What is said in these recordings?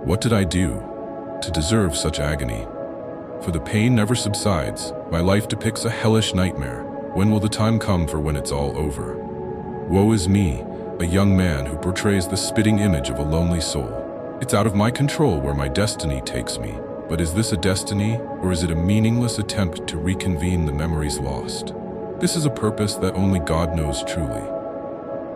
What did I do to deserve such agony? For the pain never subsides. My life depicts a hellish nightmare. When will the time come for when it's all over? Woe is me, a young man who portrays the spitting image of a lonely soul. It's out of my control where my destiny takes me. But is this a destiny, or is it a meaningless attempt to reconvene the memories lost? This is a purpose that only God knows truly.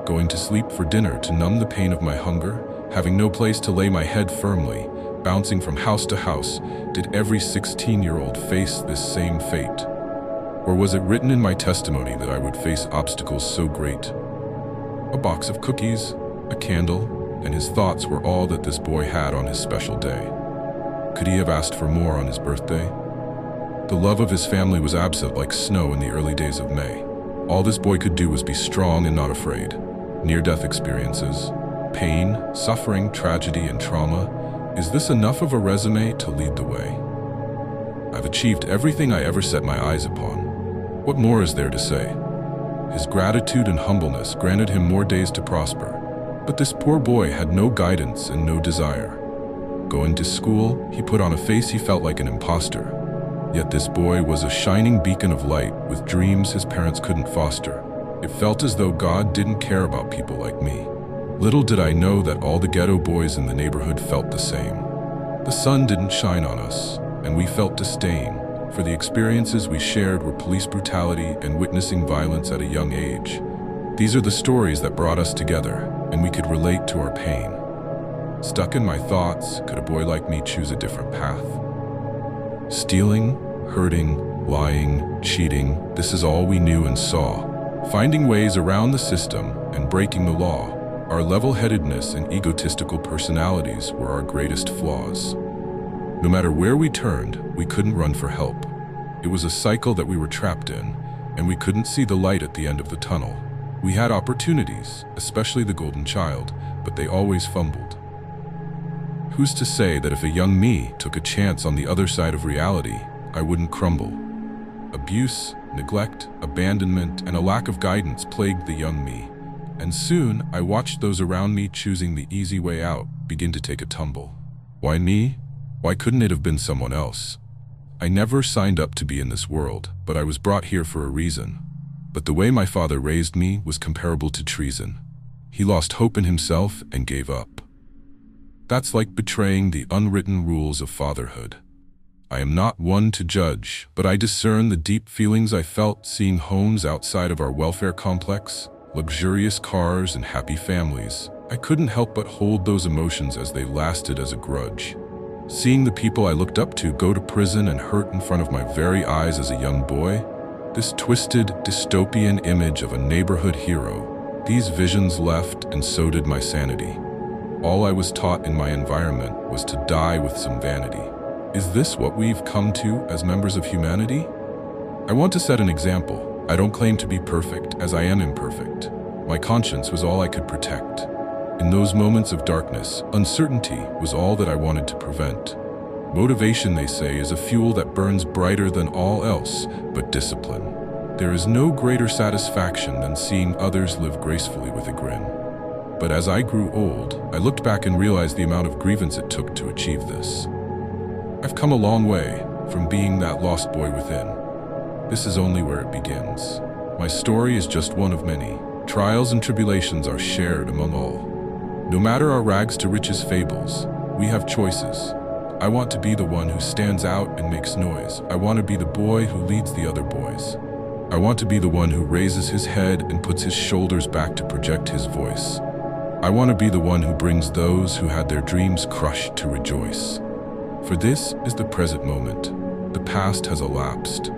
Going to sleep for dinner to numb the pain of my hunger, having no place to lay my head firmly, bouncing from house to house, did every 16-year-old face this same fate? Or was it written in my testimony that I would face obstacles so great? A box of cookies, a candle, and his thoughts were all that this boy had on his special day. Could he have asked for more on his birthday? The love of his family was absent like snow in the early days of May. All this boy could do was be strong and not afraid. Near-death experiences, pain, suffering, tragedy, and trauma. Is this enough of a resume to lead the way? I've achieved everything I ever set my eyes upon. What more is there to say? His gratitude and humbleness granted him more days to prosper. But this poor boy had no guidance and no desire. Going to school, he put on a face he felt like an imposter. Yet this boy was a shining beacon of light with dreams his parents couldn't foster. It felt as though God didn't care about people like me. Little did I know that all the ghetto boys in the neighborhood felt the same. The sun didn't shine on us, and we felt disdain, for the experiences we shared were police brutality and witnessing violence at a young age. These are the stories that brought us together, and we could relate to our pain. Stuck in my thoughts, could a boy like me choose a different path? Stealing, hurting, lying, cheating, this is all we knew and saw. Finding ways around the system and breaking the law, our level-headedness and egotistical personalities were our greatest flaws. No matter where we turned, we couldn't run for help. It was a cycle that we were trapped in, and we couldn't see the light at the end of the tunnel. We had opportunities, especially the golden child, but they always fumbled. Who's to say that if a young me took a chance on the other side of reality, I wouldn't crumble? Abuse, neglect, abandonment, and a lack of guidance plagued the young me. And soon, I watched those around me choosing the easy way out begin to take a tumble. Why me? Why couldn't it have been someone else? I never signed up to be in this world, but I was brought here for a reason. But the way my father raised me was comparable to treason. He lost hope in himself and gave up. That's like betraying the unwritten rules of fatherhood. I am not one to judge, but I discern the deep feelings I felt seeing homes outside of our welfare complex, luxurious cars and happy families. I couldn't help but hold those emotions as they lasted as a grudge. Seeing the people I looked up to go to prison and hurt in front of my very eyes as a young boy, this twisted, dystopian image of a neighborhood hero, these visions left and so did my sanity. All I was taught in my environment was to die with some vanity. Is this what we've come to as members of humanity? I want to set an example. I don't claim to be perfect, as I am imperfect. My conscience was all I could protect. In those moments of darkness, uncertainty was all that I wanted to prevent. Motivation, they say, is a fuel that burns brighter than all else, but discipline. There is no greater satisfaction than seeing others live gracefully with a grin. But as I grew old, I looked back and realized the amount of grievance it took to achieve this. I've come a long way from being that lost boy within. This is only where it begins. My story is just one of many. Trials and tribulations are shared among all. No matter our rags to riches fables, we have choices. I want to be the one who stands out and makes noise. I want to be the boy who leads the other boys. I want to be the one who raises his head and puts his shoulders back to project his voice. I want to be the one who brings those who had their dreams crushed to rejoice. For this is the present moment. The past has elapsed.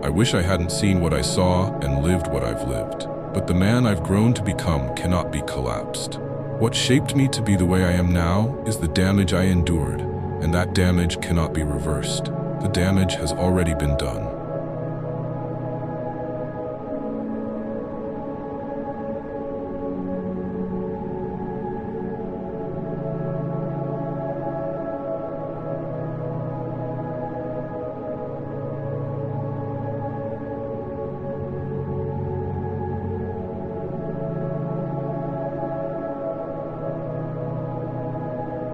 I wish I hadn't seen what I saw and lived what I've lived. But the man I've grown to become cannot be collapsed. What shaped me to be the way I am now is the damage I endured, and that damage cannot be reversed. The damage has already been done.